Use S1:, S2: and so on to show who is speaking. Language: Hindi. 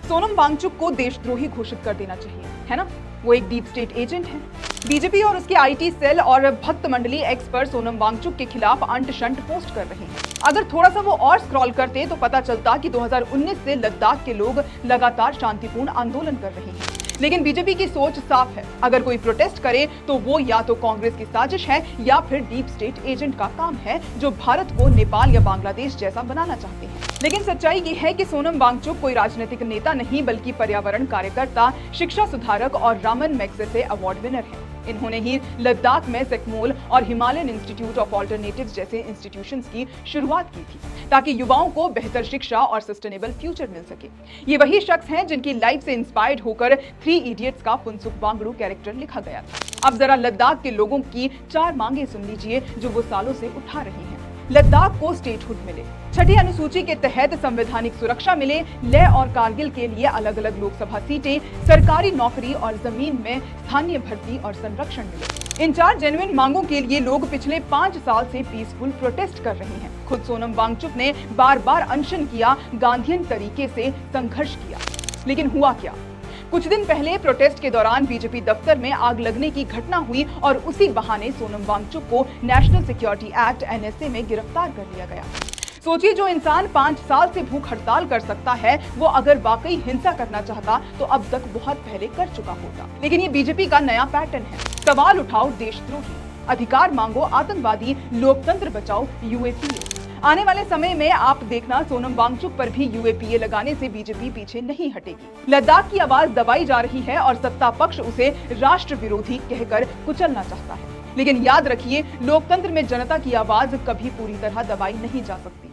S1: सोनम वांगचुक को देशद्रोही घोषित कर देना चाहिए, है ना? वो एक डीप स्टेट एजेंट है। बीजेपी और उसके आईटी सेल और भक्त मंडली एक्स पर सोनम वांगचुक के खिलाफ अंट शंट पोस्ट कर रहे हैं। अगर थोड़ा सा वो और स्क्रॉल करते तो पता चलता कि 2019 से लद्दाख के लोग लगातार शांतिपूर्ण आंदोलन कर रहे हैं। लेकिन बीजेपी की सोच साफ है, अगर कोई प्रोटेस्ट करे तो वो या तो कांग्रेस की साजिश है या फिर डीप स्टेट एजेंट का काम है, जो भारत को नेपाल या बांग्लादेश जैसा बनाना चाहते हैं। लेकिन सच्चाई ये है कि सोनम वांगचुक कोई राजनीतिक नेता नहीं, बल्कि पर्यावरण कार्यकर्ता, शिक्षा सुधारक और रामन मैग्सेसे अवार्ड विनर है। इन्होंने ही लद्दाख में सेक्मोल और हिमालयन इंस्टीट्यूट ऑफ ऑल्टरनेटिव्स जैसे इंस्टीट्यूशंस की शुरुआत की थी, ताकि युवाओं को बेहतर शिक्षा और सस्टेनेबल फ्यूचर मिल सके। ये वही शख्स हैं जिनकी लाइफ से इंस्पायर्ड होकर 3 इडियट्स का फुनसुक वांगडू कैरेक्टर लिखा गया था। अब जरा लद्दाख के लोगों की 4 मांगे सुन लीजिए, जो वो सालों से उठा रहे हैं। लद्दाख को स्टेटहुड मिले, छठी अनुसूची के तहत संवैधानिक सुरक्षा मिले, लेह और कारगिल के लिए अलग अलग लोकसभा सीटें, सरकारी नौकरी और जमीन में स्थानीय भर्ती और संरक्षण मिले। इन 4 जेन्युइन मांगों के लिए लोग पिछले 5 साल से पीसफुल प्रोटेस्ट कर रहे हैं। खुद सोनम वांगचुक ने बार बार अनशन किया, गांधीयन तरीके से संघर्ष किया, लेकिन हुआ क्या? कुछ दिन पहले प्रोटेस्ट के दौरान बीजेपी दफ्तर में आग लगने की घटना हुई और उसी बहाने सोनम वांगचुक को नेशनल सिक्योरिटी एक्ट NSA में गिरफ्तार कर लिया गया। सोचिए, जो इंसान 5 साल से भूख हड़ताल कर सकता है, वो अगर वाकई हिंसा करना चाहता तो अब तक बहुत पहले कर चुका होता। लेकिन ये बीजेपी का नया पैटर्न है। सवाल उठाओ देशद्रोही, अधिकार मांगो आतंकवादी, लोकतंत्र बचाओ UAPA। आने वाले समय में आप देखना, सोनम वांगचुक पर भी UAPA लगाने से बीजेपी पीछे नहीं हटेगी। लद्दाख की आवाज दबाई जा रही है और सत्ता पक्ष उसे राष्ट्र विरोधी कहकर कुचलना चाहता है। लेकिन याद रखिए, लोकतंत्र में जनता की आवाज कभी पूरी तरह दबाई नहीं जा सकती।